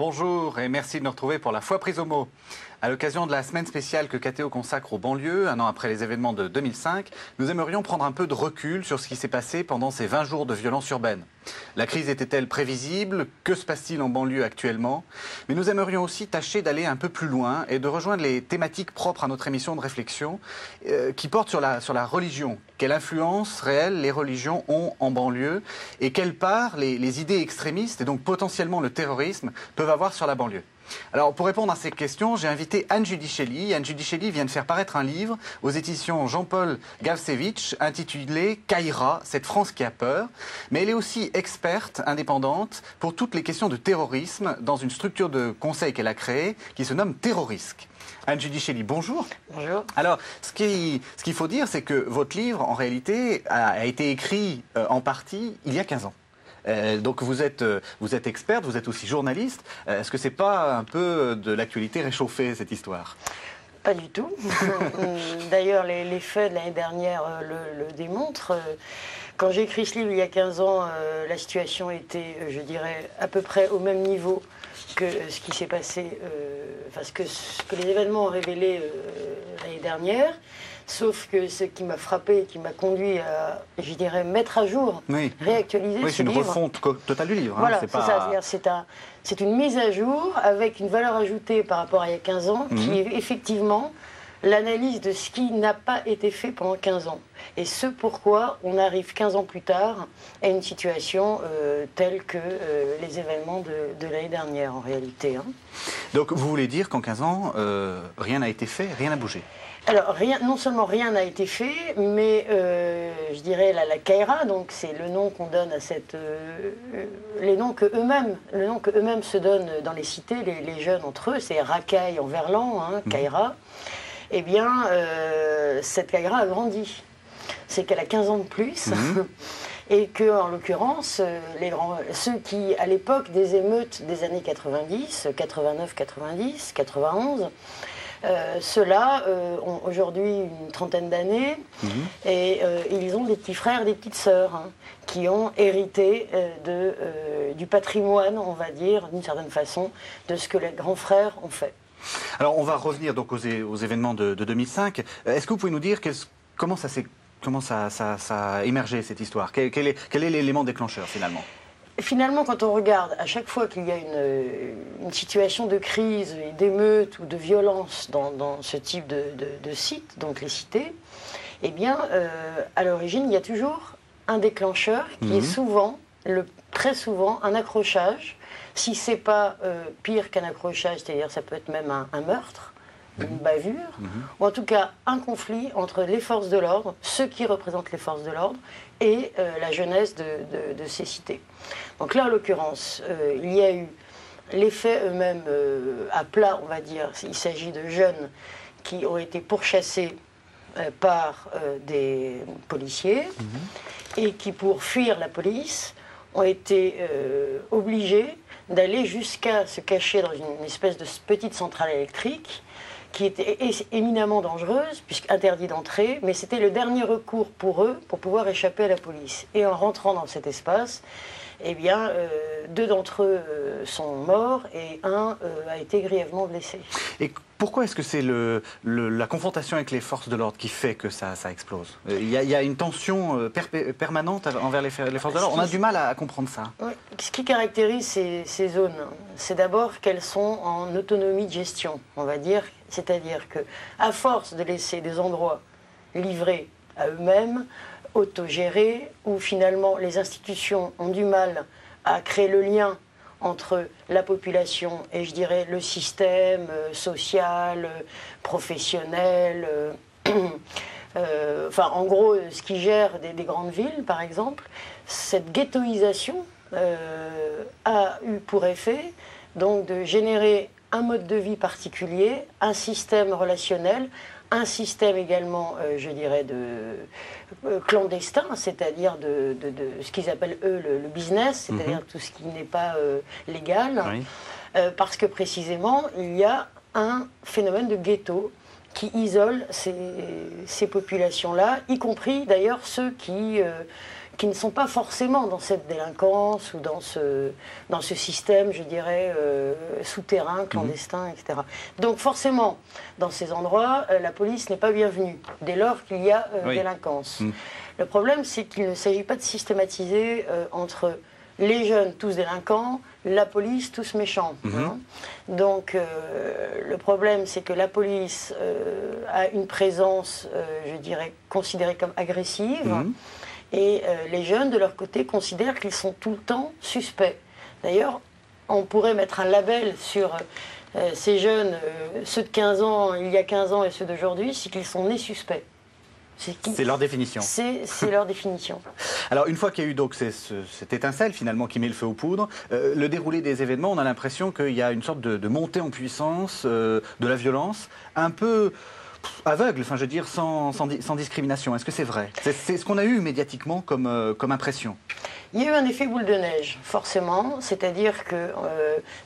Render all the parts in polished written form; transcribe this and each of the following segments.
bonjour et merci de nous retrouver pour la fois prise au mot. À l'occasion de la semaine spéciale que KTO consacre aux banlieues, un an après les événements de 2005, nous aimerions prendre un peu de recul sur ce qui s'est passé pendant ces 20 jours de violence urbaine. La crise était-elle prévisible? Que se passe-t-il en banlieue actuellement? Mais nous aimerions aussi tâcher d'aller un peu plus loin et de rejoindre les thématiques propres à notre émission de réflexion qui portent sur la religion. Quelle influence réelle les religions ont en banlieue et quelle part les idées extrémistes et donc potentiellement le terrorisme peuvent avoir sur la banlieue? Alors, pour répondre à ces questions, j'ai invité Anne Giudicelli. Anne Giudicelli vient de faire paraître un livre aux éditions Jean-Paul Gavsevitch intitulé « Caïra, cette France qui a peur ». Mais elle est aussi experte indépendante pour toutes les questions de terrorisme dans une structure de conseil qu'elle a créée qui se nomme Terrorisque. Anne Giudicelli, bonjour. Bonjour. Alors, ce qu'il faut dire, c'est que votre livre, en réalité, a été écrit en partie il y a 15 ans. Donc vous êtes experte, vous êtes aussi journaliste. Est-ce que c'est pas un peu de l'actualité réchauffée, cette histoire? Pas du tout. D'ailleurs, les faits de l'année dernière le démontrent. Quand j'ai écrit ce livre il y a 15 ans, la situation était, je dirais, à peu près au même niveau que ce qui s'est passé, enfin ce que les événements ont révélé l'année dernière. Sauf que ce qui m'a frappé et qui m'a conduit à, je dirais, mettre à jour, réactualiser ce livre. Oui, c'est une refonte totale du livre. Voilà, c'est une mise à jour avec une valeur ajoutée par rapport à il y a 15 ans, qui est effectivement l'analyse de ce qui n'a pas été fait pendant 15 ans. Et ce pourquoi on arrive 15 ans plus tard à une situation telle que les événements de l'année dernière, en réalité. Donc vous voulez dire qu'en 15 ans, rien n'a été fait, rien n'a bougé? Alors, non seulement rien n'a été fait, mais je dirais la Caïra, donc c'est le nom qu'on donne à cette... le nom que eux-mêmes se donnent dans les cités, les jeunes entre eux, c'est Racaille en verlan, Caïra. Eh bien, cette Caïra a grandi. C'est qu'elle a 15 ans de plus. Et que, en l'occurrence, ceux qui, à l'époque des émeutes des années 90, 89, 90, 91, ceux-là ont aujourd'hui une trentaine d'années et ils ont des petits frères, des petites sœurs qui ont hérité du patrimoine, on va dire, d'une certaine façon, de ce que les grands frères ont fait. Alors on va revenir donc aux événements de 2005. Est-ce que vous pouvez nous dire comment ça a émergé cette histoire? Quel est l'élément déclencheur finalement? Finalement, quand on regarde, à chaque fois qu'il y a une situation de crise, d'émeute ou de violence dans ce type de site, donc les cités, eh bien, à l'origine, il y a toujours un déclencheur qui est très souvent, un accrochage. Si c'est pas pire qu'un accrochage, c'est-à-dire ça peut être même un meurtre, une bavure, ou en tout cas un conflit entre les forces de l'ordre, ceux qui représentent les forces de l'ordre, et la jeunesse de ces cités. Donc là, en l'occurrence, il y a eu les faits eux-mêmes à plat, on va dire. Il s'agit de jeunes qui ont été pourchassés par des policiers et qui, pour fuir la police, ont été obligés d'aller jusqu'à se cacher dans une espèce de petite centrale électrique qui était éminemment dangereuse, puisqu'interdit d'entrer, mais c'était le dernier recours pour eux pour pouvoir échapper à la police. Et en rentrant dans cet espace, eh bien, deux d'entre eux sont morts et un a été grièvement blessé. Et pourquoi est-ce que c'est la confrontation avec les forces de l'ordre qui fait que ça explose? Il y a une tension permanente envers les forces de l'ordre. On a du mal à comprendre ça. Oui. Ce qui caractérise ces zones, c'est d'abord qu'elles sont en autonomie de gestion, on va dire. C'est-à-dire qu'à force de laisser des endroits livrés à eux-mêmes, autogérés, où finalement les institutions ont du mal à créer le lien entre la population et, je dirais, le système social, professionnel, enfin, en gros, ce qui gère des grandes villes, par exemple, cette ghettoisation a eu pour effet donc de générer un mode de vie particulier, un système relationnel, un système également, je dirais, clandestin, c'est-à-dire de ce qu'ils appellent, eux, le business, c'est-à-dire tout ce qui n'est pas légal, parce que précisément, il y a un phénomène de ghetto qui isole ces populations-là, y compris d'ailleurs ceux qui qui ne sont pas forcément dans cette délinquance ou dans ce système, je dirais, souterrain, clandestin, etc. Donc forcément, dans ces endroits, la police n'est pas bienvenue, dès lors qu'il y a délinquance. Le problème, c'est qu'il ne s'agit pas de systématiser entre les jeunes, tous délinquants, la police, tous méchants. Hein. Donc, le problème, c'est que la police a une présence, je dirais, considérée comme agressive, et les jeunes, de leur côté, considèrent qu'ils sont tout le temps suspects. D'ailleurs, on pourrait mettre un label sur ces jeunes, ceux de 15 ans, il y a 15 ans, et ceux d'aujourd'hui, c'est qu'ils sont nés suspects. C'est leur définition. C'est leur définition. Alors, une fois qu'il y a eu donc cette étincelle, finalement, qui met le feu aux poudres, le déroulé des événements, on a l'impression qu'il y a une sorte de montée en puissance de la violence, un peu aveugle, enfin, je veux dire, sans discrimination. Est-ce que c'est vrai? C'est ce qu'on a eu médiatiquement comme impression. Il y a eu un effet boule de neige, forcément, c'est-à-dire que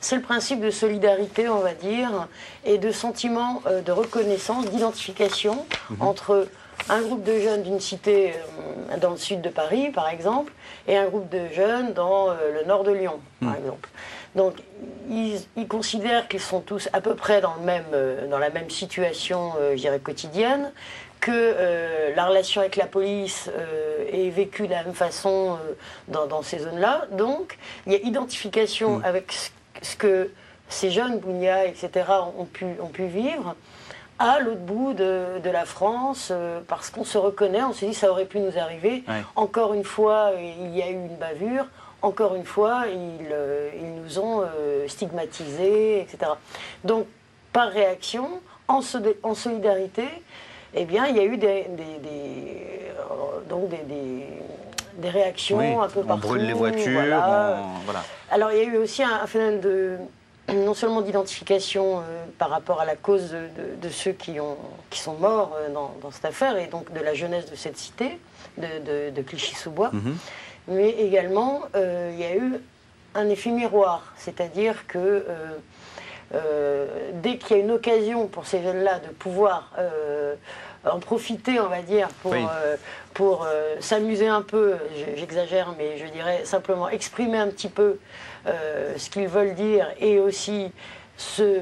c'est le principe de solidarité, on va dire, et de sentiment de reconnaissance, d'identification entre un groupe de jeunes d'une cité dans le sud de Paris, par exemple, et un groupe de jeunes dans le nord de Lyon, par exemple. Donc, ils considèrent qu'ils sont tous à peu près dans la même situation, je dirais, quotidienne, que la relation avec la police est vécue de la même façon dans ces zones-là. Donc, il y a identification avec ce que ces jeunes, Bounia, etc., ont pu vivre à l'autre bout de la France, parce qu'on se reconnaît, on se dit ça aurait pu nous arriver. Ouais. Encore une fois, il y a eu une bavure. Encore une fois, ils nous ont stigmatisés, etc. Donc, par réaction, en solidarité, eh bien, il y a eu des réactions un peu partout. On brûle les voitures, voilà. Alors, il y a eu aussi un phénomène non seulement d'identification par rapport à la cause de ceux qui sont morts dans cette affaire, et donc de la jeunesse de cette cité, de Clichy-sous-Bois, mais également il y a eu un effet miroir, c'est-à-dire que dès qu'il y a une occasion pour ces jeunes-là de pouvoir en profiter, on va dire, pour s'amuser un peu, j'exagère, mais je dirais simplement exprimer un petit peu ce qu'ils veulent dire, et aussi se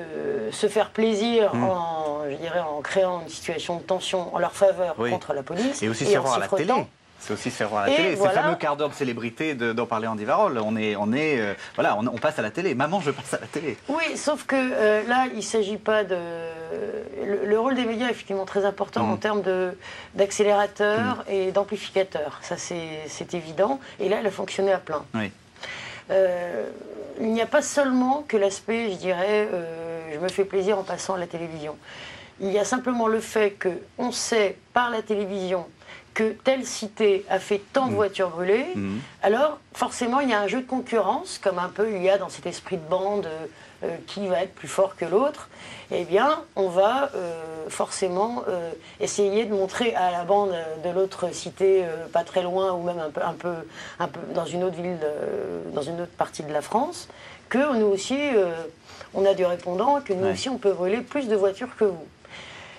faire plaisir en créant une situation de tension en leur faveur contre la police. Et aussi se faire voir à la télé. C'est aussi se faire voir à la télé. Voilà. Ces fameux quart d'heure de célébrité dont parlait Andy Warhol. On passe à la télé. Maman, je passe à la télé. Oui, sauf que là, il ne s'agit pas de... Le rôle des médias est effectivement très important en termes d'accélérateur et d'amplificateur. Ça, c'est évident. Et là, elle a fonctionné à plein. Oui. Il n'y a pas seulement que l'aspect, je dirais, je me fais plaisir en passant à la télévision. Il y a simplement le fait qu'on sait par la télévision que telle cité a fait tant de voitures brûlées, alors forcément il y a un jeu de concurrence, comme un peu il y a dans cet esprit de bande qui va être plus fort que l'autre. Eh bien, on va forcément essayer de montrer à la bande de l'autre cité, pas très loin, ou même un peu dans une autre ville, dans une autre partie de la France, que nous aussi, on a du répondant, que nous aussi, on peut brûler plus de voitures que vous.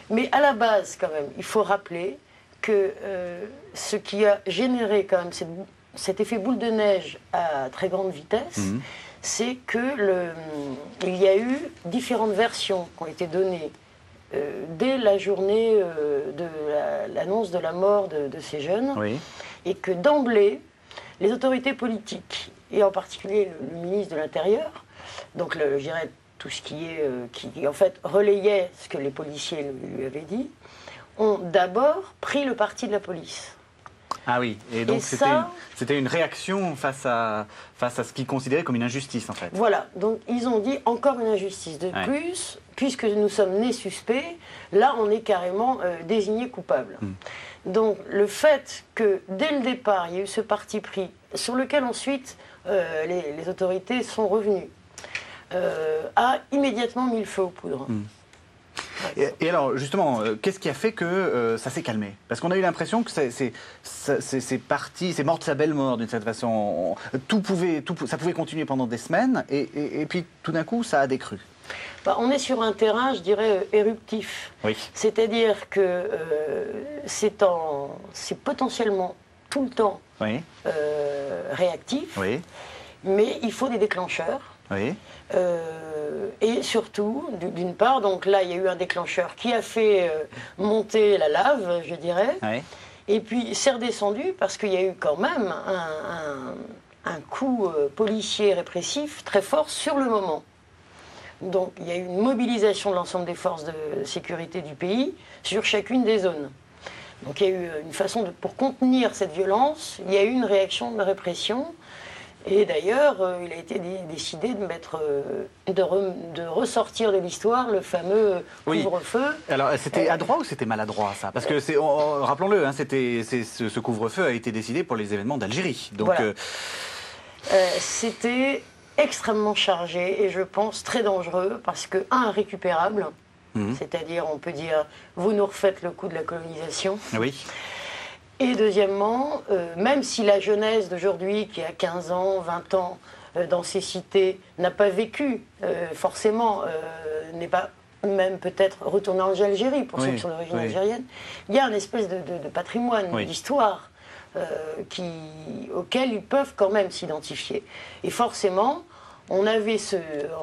Mais à la base, quand même, il faut rappeler que ce qui a généré quand même cet effet boule de neige à très grande vitesse, c'est que il y a eu différentes versions qui ont été données dès la journée de l'annonce de la mort de ces jeunes, et que d'emblée, les autorités politiques, et en particulier le ministre de l'Intérieur, donc je dirais tout ce qui en fait relayait ce que les policiers lui avaient dit, ont d'abord pris le parti de la police. Ah oui, et donc c'était une réaction face à ce qu'ils considéraient comme une injustice, en fait. Voilà, donc ils ont dit encore une injustice de plus, puisque nous sommes nés suspects, là on est carrément désignés coupables. Donc le fait que dès le départ il y a eu ce parti pris, sur lequel ensuite les autorités sont revenues, a immédiatement mis le feu aux poudres. Et alors, justement, qu'est-ce qui a fait que ça s'est calmé? Parce qu'on a eu l'impression que c'est parti, c'est mort de sa belle mort, d'une certaine façon. Ça pouvait continuer pendant des semaines, et puis tout d'un coup, ça a décru. On est sur un terrain, je dirais, éruptif. Oui. C'est-à-dire que c'est potentiellement tout le temps Oui. réactif, Oui. mais il faut des déclencheurs. Oui. Et surtout, d'une part, donc là, il y a eu un déclencheur qui a fait monter la lave, je dirais, Oui. et puis c'est redescendu parce qu'il y a eu quand même un coup policier répressif très fort sur le moment. Donc il y a eu une mobilisation de l'ensemble des forces de sécurité du pays sur chacune des zones. Donc il y a eu une façon pour contenir cette violence, il y a eu une réaction de répression. Et d'ailleurs, il a été décidé de ressortir de l'histoire le fameux couvre-feu. Alors, c'était adroit ou c'était maladroit, ça? Parce que, rappelons-le, hein, ce couvre-feu a été décidé pour les événements d'Algérie. Donc, voilà. C'était extrêmement chargé et je pense très dangereux parce que, irrécupérable, c'est-à-dire, on peut dire, vous nous refaites le coup de la colonisation. Oui. Et deuxièmement, même si la jeunesse d'aujourd'hui, qui a 15 ans, 20 ans, dans ces cités, n'a pas vécu, forcément, n'est pas même peut-être retourné en Algérie, pour ceux qui sont d'origine algérienne, il y a une espèce de patrimoine, d'histoire, auquel ils peuvent quand même s'identifier. Et forcément, on avait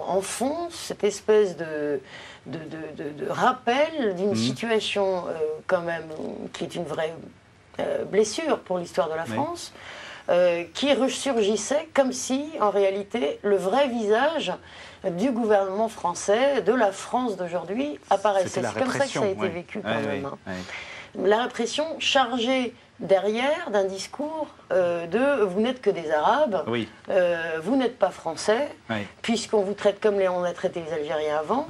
en fond cette espèce de rappel d'une situation quand même qui est une vraie blessure pour l'histoire de la France, qui ressurgissait comme si, en réalité, le vrai visage du gouvernement français, de la France d'aujourd'hui, apparaissait. C'est comme ça que ça a été vécu quand même. La répression chargée derrière d'un discours de « vous n'êtes que des Arabes, vous n'êtes pas Français, puisqu'on vous traite comme on a traité les Algériens avant ».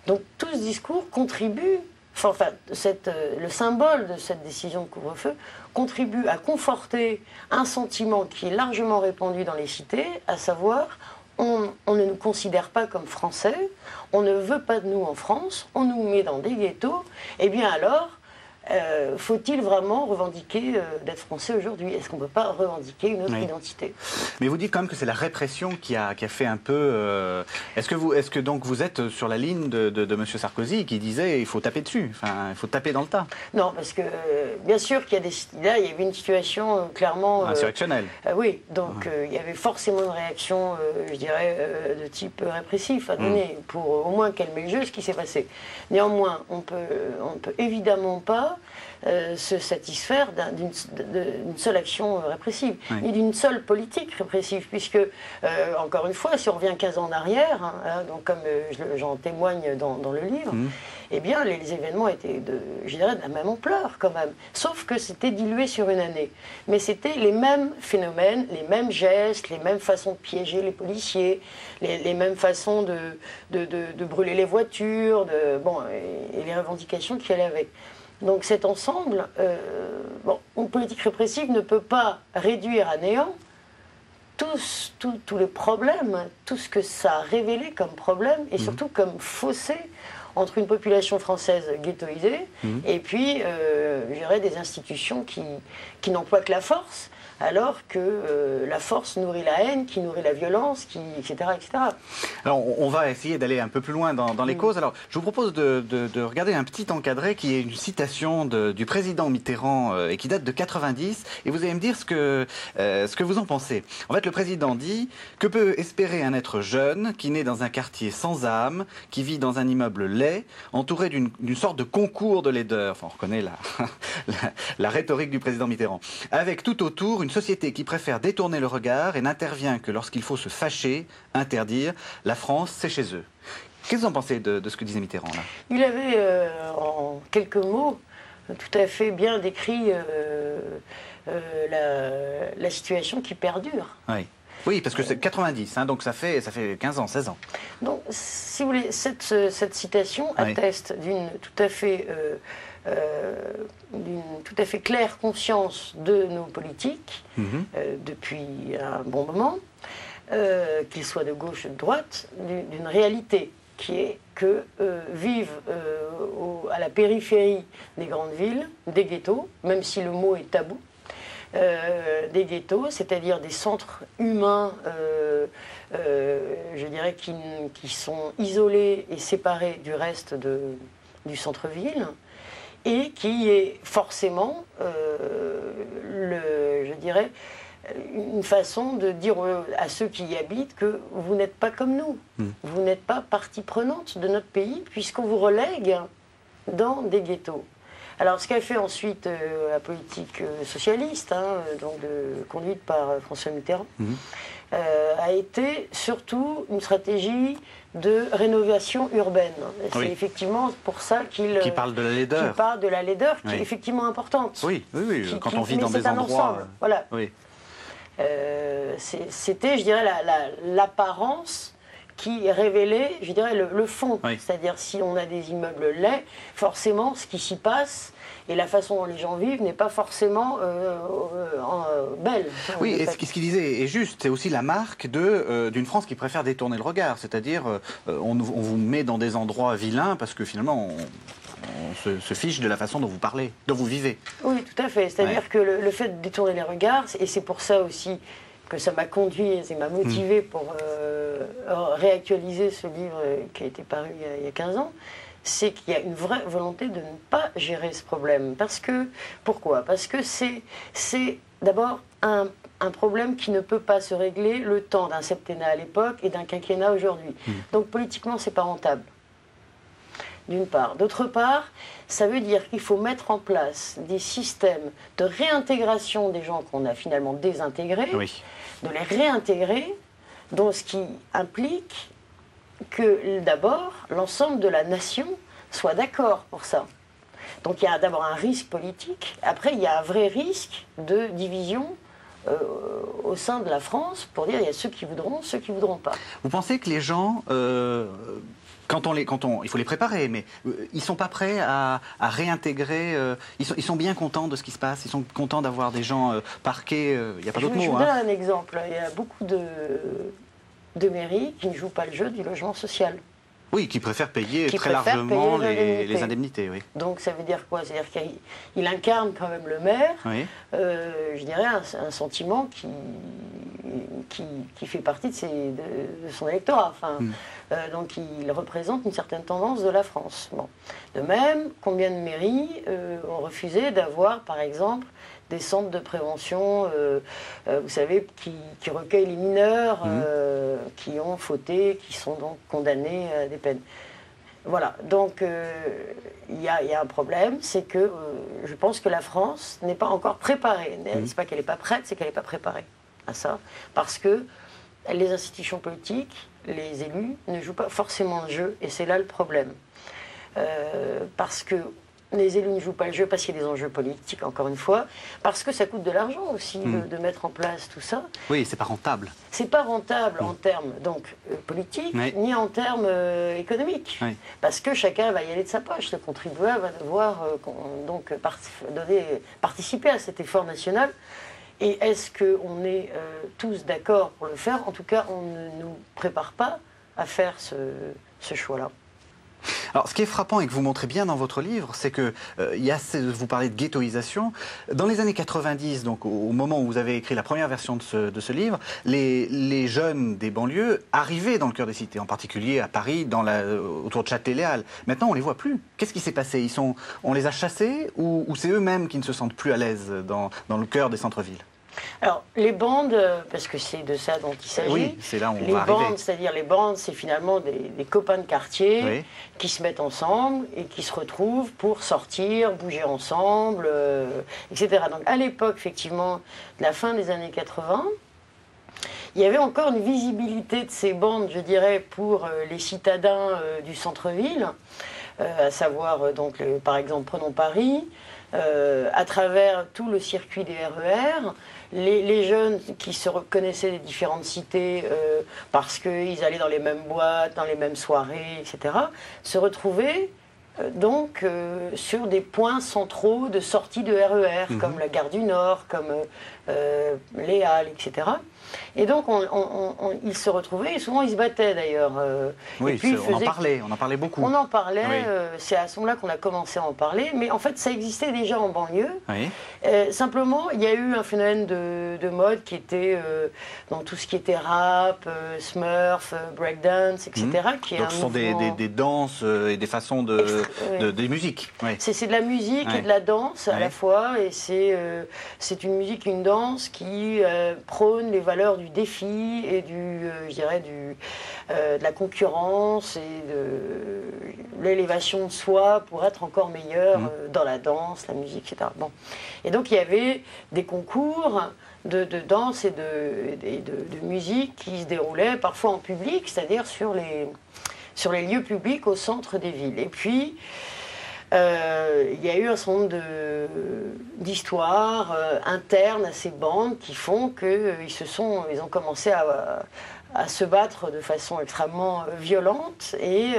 Donc tout ce discours contribue, le symbole de cette décision de couvre-feu contribue à conforter un sentiment qui est largement répandu dans les cités, à savoir on ne nous considère pas comme Français, on ne veut pas de nous en France, on nous met dans des ghettos, et bien alors, faut-il vraiment revendiquer d'être français aujourd'hui? Est-ce qu'on ne peut pas revendiquer une autre identité? Mais vous dites quand même que c'est la répression qui a fait un peu... Est-ce que donc vous êtes sur la ligne de M. Sarkozy qui disait il faut taper dessus, il faut taper dans le tas? Non, parce que bien sûr qu'il y a là, il y avait une situation clairement... insurrectionnelle. Oui, donc il y avait forcément une réaction, je dirais, de type répressif à donner pour au moins calmer le jeu, ce qui s'est passé. Néanmoins, on peut évidemment pas se satisfaire d'une seule action répressive, ni d'une seule politique répressive, puisque, encore une fois, si on revient 15 ans en arrière, donc comme j'en témoigne dans le livre, eh bien, les événements étaient, je dirais, de la même ampleur quand même, sauf que c'était dilué sur une année. Mais c'était les mêmes phénomènes, les mêmes gestes, les mêmes façons de piéger les policiers, les mêmes façons de brûler les voitures, et les revendications qui allaient avec. Donc cet ensemble, une politique répressive ne peut pas réduire à néant tous les problèmes, tout ce que ça a révélé comme problème, et surtout comme fossé entre une population française ghettoisée et puis, je dirais, des institutions qui n'emploient que la force, alors que la force nourrit la haine, qui nourrit la violence, etc., etc. Alors, on va essayer d'aller un peu plus loin dans les causes. Alors, je vous propose de regarder un petit encadré qui est une citation du président Mitterrand et qui date de 90. Et vous allez me dire ce que vous en pensez. En fait, le président dit « Que peut espérer un être jeune qui naît dans un quartier sans âme, qui vit dans un immeuble laid, entouré d'une sorte de concours de laideur ?» Enfin, on reconnaît la rhétorique du président Mitterrand. « Avec tout autour une société qui préfère détourner le regard et n'intervient que lorsqu'il faut se fâcher, interdire. La France, c'est chez eux. » Qu'est-ce que vous en pensez de ce que disait Mitterrand là? Il avait, en quelques mots, tout à fait bien décrit la situation qui perdure. Oui, parce que c'est 90, donc ça fait 15 ans, 16 ans. Donc, si vous voulez, cette citation atteste d'une tout à fait claire conscience de nos politiques depuis un bon moment, qu'ils soient de gauche ou de droite, d'une réalité qui est que vivent à la périphérie des grandes villes des ghettos, même si le mot est tabou, des ghettos, c'est-à-dire des centres humains, je dirais, qui sont isolés et séparés du reste du centre-ville, et qui est forcément, je dirais, une façon de dire à ceux qui y habitent que vous n'êtes pas comme nous. Vous n'êtes pas partie prenante de notre pays, puisqu'on vous relègue dans des ghettos. Alors, ce qu'a fait ensuite la politique socialiste, donc conduite par François Mitterrand, a été surtout une stratégie de rénovation urbaine. C'est effectivement pour ça qu'il parle de la laideur. Qu'il parle de la laideur, qui est effectivement importante. Oui, quand on vit dans des endroits... Ensemble. Voilà. Oui. C'était, je dirais, l'apparence qui révélait, je dirais, le fond. Oui. C'est-à-dire, si on a des immeubles laids, forcément, ce qui s'y passe et la façon dont les gens vivent n'est pas forcément belle. Oui, et ce qu'il disait est juste. C'est aussi la marque d'une France qui préfère détourner le regard. C'est-à-dire, on vous met dans des endroits vilains parce que finalement, on se fiche de la façon dont vous parlez, dont vous vivez. Oui, tout à fait. C'est-à-dire que le fait de détourner les regards, et c'est pour ça aussi que ça m'a conduit et m'a motivé pour réactualiser ce livre qui a été paru il y a 15 ans, c'est qu'il y a une vraie volonté de ne pas gérer ce problème. Pourquoi ? Parce que c'est d'abord un problème qui ne peut pas se régler le temps d'un septennat à l'époque et d'un quinquennat aujourd'hui. Donc politiquement, c'est pas rentable. D'une part. D'autre part, ça veut dire qu'il faut mettre en place des systèmes de réintégration des gens qu'on a finalement désintégrés, de les réintégrer, donc ce qui implique que d'abord l'ensemble de la nation soit d'accord pour ça. Donc il y a d'abord un risque politique, après il y a un vrai risque de division au sein de la France pour dire il y a ceux qui voudront, ceux qui ne voudront pas. Vous pensez que les gens... il faut les préparer, mais ils ne sont pas prêts à réintégrer. Ils sont bien contents de ce qui se passe. Ils sont contents d'avoir des gens parqués. Il n'y a pas d'autre mot. Je vous donne un exemple. Il y a beaucoup de mairies qui ne jouent pas le jeu du logement social. Oui, qui préfèrent payer très largement les indemnités. Oui. Donc ça veut dire quoi? C'est-à-dire qu'il incarne quand même le maire, je dirais, un sentiment qui fait partie de son électorat. Enfin, donc il représente une certaine tendance de la France. Bon. De même, combien de mairies ont refusé d'avoir, par exemple, des centres de prévention, vous savez, qui recueillent les mineurs qui ont fauté, qui sont donc condamnés à des peines. Voilà, donc il y a un problème, c'est que je pense que la France n'est pas encore préparée. C'est pas qu'elle n'est pas prête, c'est qu'elle n'est pas préparée à ça, parce que les institutions politiques, les élus, ne jouent pas forcément le jeu, et c'est là le problème. Parce que les élus ne jouent pas le jeu parce qu'il y a des enjeux politiques, encore une fois, parce que ça coûte de l'argent aussi de mettre en place tout ça. Oui, c'est pas rentable. C'est pas rentable en termes politiques, ni en termes économiques. Parce que chacun va y aller de sa poche. Le contribuable va devoir participer à cet effort national. Et est-ce qu'on est tous d'accord pour le faire? En tout cas, on ne nous prépare pas à faire ce choix-là. Alors, ce qui est frappant et que vous montrez bien dans votre livre, c'est que vous parlez de ghettoisation. Dans les années 90, donc au moment où vous avez écrit la première version de ce livre, les jeunes des banlieues arrivaient dans le cœur des cités, en particulier à Paris, autour de Châtelet-Léal. Maintenant, on les voit plus. Qu'est-ce qui s'est passé? On les a chassés ou c'est eux-mêmes qui ne se sentent plus à l'aise dans le cœur des centres-villes? Alors, les bandes, parce que c'est de ça dont il s'agit. Oui, c'est là où on les va bandes, arriver. c'est-à-dire les bandes, c'est finalement des copains de quartier qui se mettent ensemble et qui se retrouvent pour sortir, bouger ensemble, etc. Donc, à l'époque, effectivement, de la fin des années 80, il y avait encore une visibilité de ces bandes, je dirais, pour les citadins du centre-ville, à savoir, par exemple, prenons Paris. À travers tout le circuit des RER, les jeunes qui se reconnaissaient des différentes cités parce qu'ils allaient dans les mêmes boîtes, dans les mêmes soirées, etc., se retrouvaient sur des points centraux de sortie de RER, comme la gare du Nord, comme les Halles, etc. Et donc, ils se retrouvaient, et souvent ils se battaient d'ailleurs. Oui, on en parlait beaucoup. On en parlait, c'est à ce moment-là qu'on a commencé à en parler, mais en fait ça existait déjà en banlieue. Simplement, il y a eu un phénomène de mode qui était dans tout ce qui était rap, smurf, breakdance, etc. Donc ce sont des danses et des façons de des musiques. Oui. C'est de la musique et de la danse à la fois, et c'est une musique, une danse qui prône les valeurs du défi et je dirais de la concurrence et de l'élévation de soi pour être encore meilleur dans la danse, la musique, etc. Bon. Et donc il y avait des concours de danse et de musique qui se déroulaient parfois en public, c'est-à-dire sur les lieux publics au centre des villes. Et puis, il y a eu un certain nombre d'histoires internes à ces bandes qui font qu'ils ont commencé à se battre de façon extrêmement violente. Et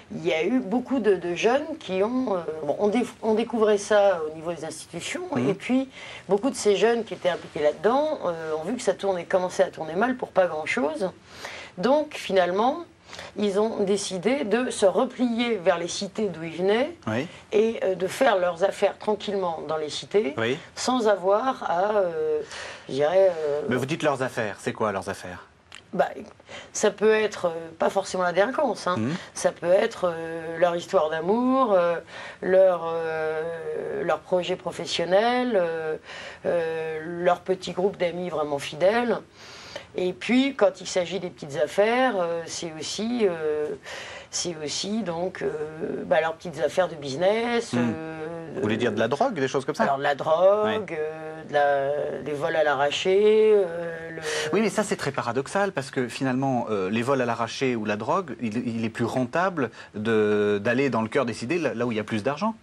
il y a eu beaucoup de jeunes qui on découvrait ça au niveau des institutions, et puis beaucoup de ces jeunes qui étaient impliqués là-dedans ont vu que ça commençait à tourner mal pour pas grand-chose. Donc finalement, ils ont décidé de se replier vers les cités d'où ils venaient et de faire leurs affaires tranquillement dans les cités, sans avoir à, je dirais... Mais vous dites leurs affaires, c'est quoi leurs affaires ? Ça peut être pas forcément la délinquance, ça peut être leur histoire d'amour, leur projet professionnel, leur petit groupe d'amis vraiment fidèles. Et puis, quand il s'agit des petites affaires, c'est aussi donc leurs petites affaires de business. Vous voulez dire de la drogue, des choses comme ça ? Alors de la drogue, des vols à l'arraché. Oui, mais ça c'est très paradoxal parce que finalement, les vols à l'arraché ou la drogue, il est plus rentable d'aller dans le cœur des cités, là où il y a plus d'argent.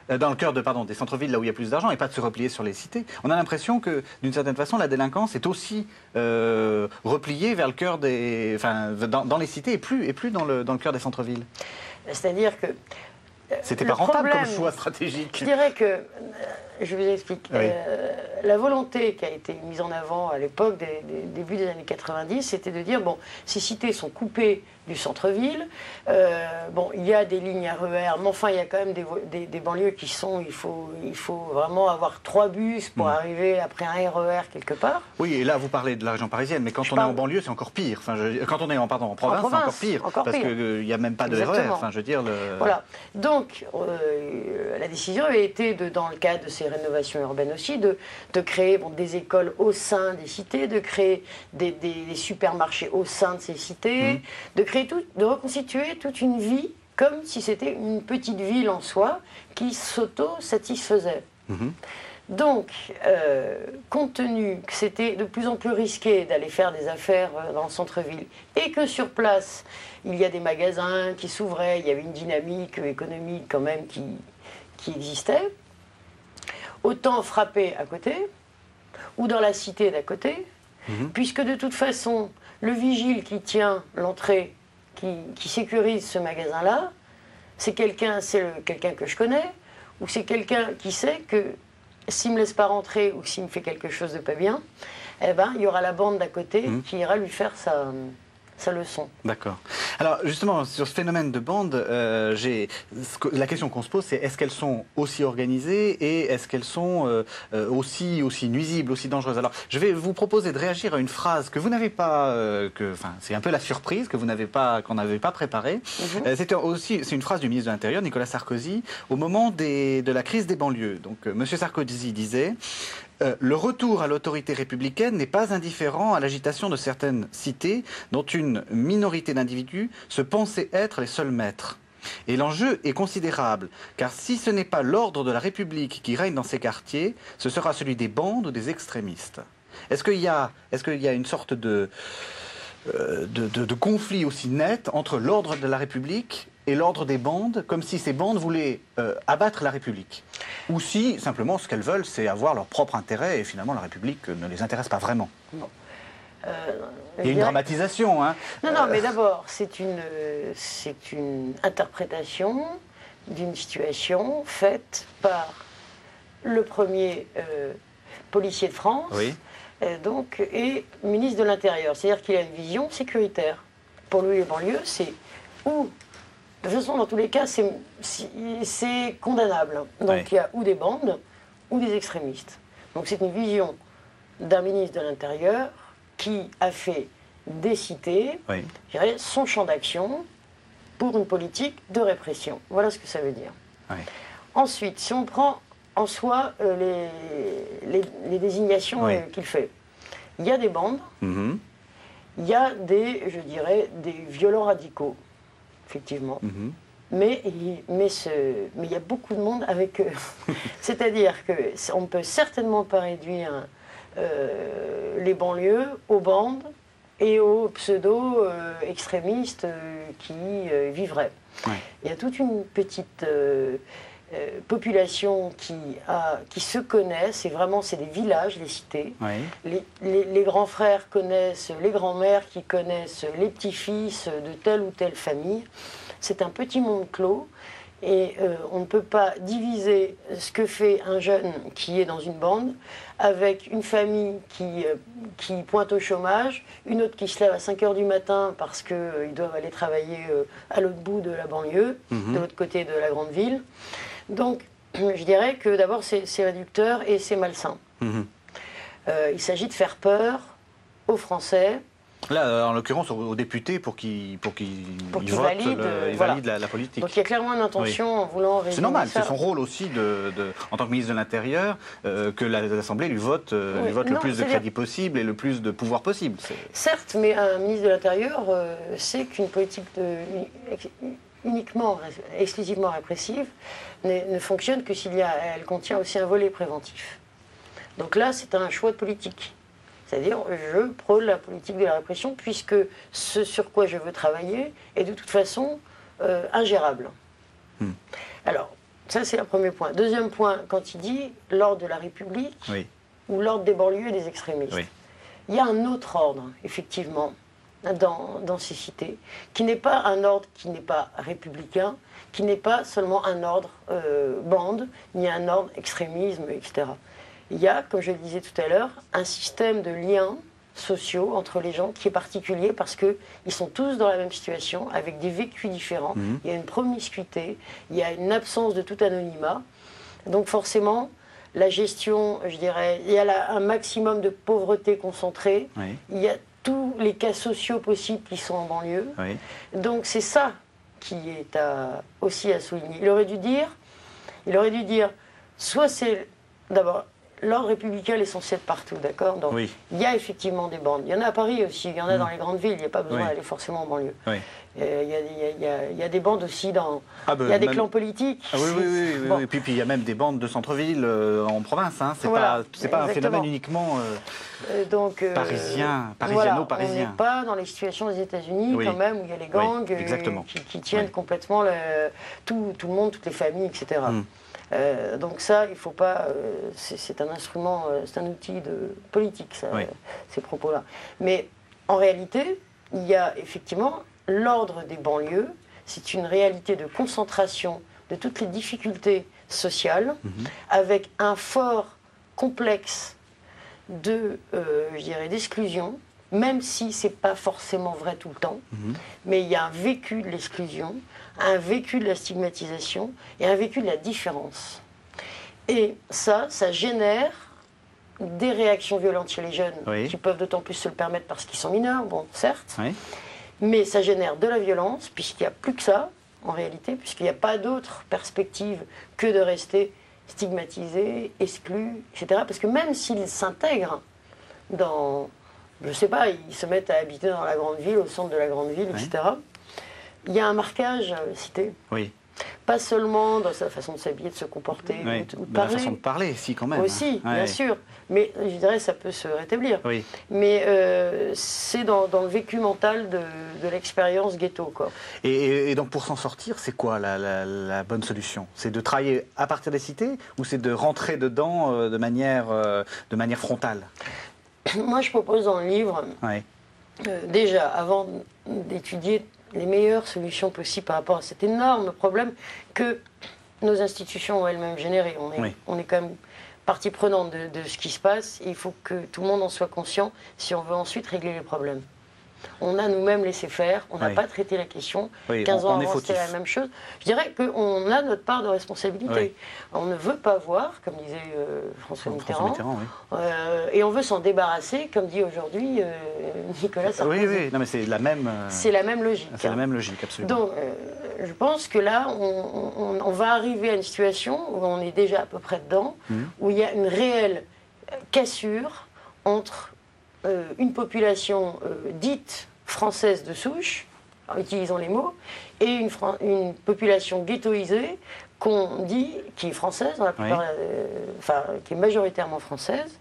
Dans le cœur des centres-villes, là où il y a plus d'argent, et pas de se replier sur les cités. On a l'impression que, d'une certaine façon, la délinquance est aussi repliée vers le cœur dans les cités et plus dans le cœur des centres-villes. C'est-à-dire que... C'était pas rentable comme choix stratégique. Je dirais que, je vous explique, la volonté qui a été mise en avant à l'époque, début des années 90, c'était de dire, bon, ces cités sont coupées du centre-ville, il y a des lignes RER, mais enfin, il y a quand même des banlieues qui sont, il faut vraiment avoir 3 bus pour arriver après un RER quelque part. Oui, et là, vous parlez de la région parisienne, mais quand on est en banlieue, c'est encore pire. Enfin, quand on est en province, c'est encore pire. Parce qu'il n'y a même pas de RER. Enfin, je veux dire, Voilà. Donc, la décision avait été, dans le cadre de ces rénovations urbaines aussi, de créer des écoles au sein des cités, de créer des supermarchés au sein de ces cités, de reconstituer toute une vie comme si c'était une petite ville en soi qui s'auto-satisfaisait. Donc, compte tenu que c'était de plus en plus risqué d'aller faire des affaires dans le centre-ville et que sur place, il y a des magasins qui s'ouvraient, il y avait une dynamique économique quand même qui existait, autant frapper à côté ou dans la cité d'à côté, puisque de toute façon, le vigile qui tient l'entrée, qui sécurise ce magasin-là, c'est quelqu'un que je connais, ou c'est quelqu'un qui sait que s'il ne me laisse pas rentrer ou s'il me fait quelque chose de pas bien, il y aura la bande d'à côté qui ira lui faire sa leçon. D'accord. Alors justement, sur ce phénomène de bande, la question qu'on se pose, c'est est-ce qu'elles sont aussi organisées et est-ce qu'elles sont aussi nuisibles, aussi dangereuses? Alors je vais vous proposer de réagir à une phrase que vous n'avez pas, c'est un peu la surprise qu'on n'avait pas préparée. C'est une phrase du ministre de l'Intérieur, Nicolas Sarkozy, au moment de la crise des banlieues. Donc Monsieur Sarkozy disait... le retour à l'autorité républicaine n'est pas indifférent à l'agitation de certaines cités dont une minorité d'individus se pensaient être les seuls maîtres. Et l'enjeu est considérable, car si ce n'est pas l'ordre de la République qui règne dans ces quartiers, ce sera celui des bandes ou des extrémistes. Est-ce qu'il y a une sorte de conflit aussi net entre l'ordre de la République et l'ordre des bandes, comme si ces bandes voulaient abattre la République? Ou si, simplement, ce qu'elles veulent, c'est avoir leur propre intérêt, et finalement, la République ne les intéresse pas vraiment. Non. Il y a une dramatisation, hein. Non, mais d'abord, c'est une interprétation d'une situation faite par le premier policier de France, et ministre de l'Intérieur. C'est-à-dire qu'il a une vision sécuritaire. Pour lui, les banlieues, c'est où... De toute façon, dans tous les cas, c'est condamnable. Donc il y a ou des bandes ou des extrémistes. Donc c'est une vision d'un ministre de l'Intérieur qui a fait des cités, je dirais, son champ d'action pour une politique de répression. Voilà ce que ça veut dire. Oui. Ensuite, si on prend en soi les désignations qu'il fait, il y a des bandes, il y a je dirais, des violents radicaux, effectivement. Mais il y a beaucoup de monde avec eux. C'est-à-dire qu'on ne peut certainement pas réduire les banlieues aux bandes et aux pseudo-extrémistes qui vivraient. Ouais. Il y a toute une petite population qui se connaissent, et vraiment c'est des villages, les cités. Oui. Les grands frères connaissent les grands-mères qui connaissent les petits-fils de telle ou telle famille. C'est un petit monde clos et on ne peut pas diviser ce que fait un jeune qui est dans une bande avec une famille qui pointe au chômage, une autre qui se lève à 5 h du matin parce qu'ils doivent aller travailler à l'autre bout de la banlieue, de l'autre côté de la grande ville. Donc je dirais que d'abord c'est réducteur et c'est malsain. Il s'agit de faire peur aux Français. Là, en l'occurrence, aux députés pour qu'ils valident la politique. Donc il y a clairement une intention en voulant résumer. C'est normal, c'est son rôle aussi, en tant que ministre de l'Intérieur, que l'Assemblée lui vote le plus de crédit possible et le plus de pouvoir possible. Certes, mais un ministre de l'Intérieur sait qu'une politique exclusivement répressive ne fonctionne que elle contient aussi un volet préventif. Donc là, c'est un choix de politique. C'est-à-dire, je prône la politique de la répression puisque ce sur quoi je veux travailler est de toute façon ingérable. Alors, ça c'est le premier point. Deuxième point, quand il dit l'ordre de la République ou l'ordre des banlieues et des extrémistes, il y a un autre ordre, effectivement, dans ces cités, qui n'est pas un ordre qui n'est pas républicain, qui n'est pas seulement un ordre bande, ni un ordre extrémisme, etc. Il y a, comme je le disais tout à l'heure, un système de liens sociaux entre les gens qui est particulier parce qu'ils sont tous dans la même situation, avec des vécus différents. Il y a une promiscuité, il y a une absence de tout anonymat. Donc forcément, la gestion, je dirais, il y a un maximum de pauvreté concentrée, il y a tous les cas sociaux possibles qui sont en banlieue. Donc c'est ça qui est aussi à souligner. Il aurait dû dire, soit c'est d'abord... L'ordre républicain est censé être partout, d'accord? Donc, il y a effectivement des bandes. Il y en a à Paris aussi, il y en a dans les grandes villes, il n'y a pas besoin d'aller forcément en banlieue. Il y a des bandes aussi il y a des clans politiques. Et puis il y a même des bandes de centre-ville en province. Hein. C'est pas un phénomène uniquement parisien. On n'est pas dans les situations des États-Unis quand même, où il y a les gangs qui tiennent complètement tout le monde, toutes les familles, etc. Donc ça, il ne faut pas... c'est un instrument, c'est un outil de politique, ces propos-là. Mais en réalité, il y a effectivement l'ordre des banlieues. C'est une réalité de concentration de toutes les difficultés sociales, avec un fort complexe d'exclusion, même si ce n'est pas forcément vrai tout le temps. Mais il y a un vécu de l'exclusion, un vécu de la stigmatisation et un vécu de la différence. Et ça génère des réactions violentes chez les jeunes qui peuvent d'autant plus se le permettre parce qu'ils sont mineurs, bon, certes, mais ça génère de la violence puisqu'il n'y a plus que ça, en réalité, puisqu'il n'y a pas d'autre perspective que de rester stigmatisé, exclu, etc. Parce que même s'ils s'intègrent dans... Je ne sais pas, ils se mettent à habiter dans la grande ville, au centre de la grande ville, etc. Il y a un marquage cité. Pas seulement dans sa façon de s'habiller, de se comporter, ou de parler. La façon de parler, si, quand même. Aussi, bien sûr. Mais je dirais ça peut se rétablir. Mais c'est dans le vécu mental de l'expérience ghetto, quoi. Et donc, pour s'en sortir, c'est quoi la bonne solution? C'est de travailler à partir des cités ou c'est de rentrer dedans de manière frontale? Moi, je propose dans le livre, déjà, avant d'étudier les meilleures solutions possibles par rapport à cet énorme problème que nos institutions ont elles-mêmes généré. On est quand même partie prenante de ce qui se passe et il faut que tout le monde en soit conscient si on veut ensuite régler les problèmes. On a nous-mêmes laissé faire, on n'a Oui. pas traité la question. Oui, 15 ans on est avant, c'était fautif. la même chose. Je dirais qu'on a notre part de responsabilité. Oui. On ne veut pas voir, comme disait François Mitterrand, oui. et on veut s'en débarrasser, comme dit aujourd'hui Nicolas Sarkozy. Oui, oui, non, mais c'est la même. C'est la même logique. C'est la même logique, absolument. Donc, je pense que là, on va arriver à une situation où on est déjà à peu près dedans, où il y a une réelle cassure entre une population dite française de souche, utilisons les mots, et une population ghettoisée qu'on dit, qui est française, dans la plupart, enfin, qui est majoritairement française,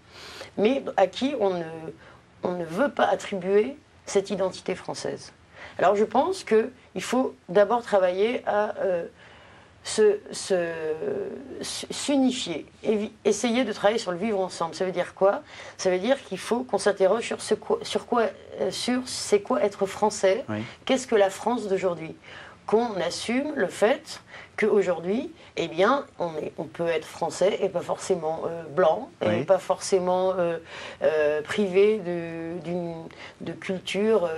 mais à qui on ne veut pas attribuer cette identité française. Alors je pense qu'il faut d'abord travailler à s'unifier, essayer de travailler sur le vivre ensemble. Ça veut dire quoi? Ça veut dire qu'il faut qu'on s'interroge sur c'est quoi être français, qu'est-ce que la France d'aujourd'hui? Qu'on assume le fait qu'aujourd'hui, eh bien, on peut être français et pas forcément blanc, et pas forcément privé de culture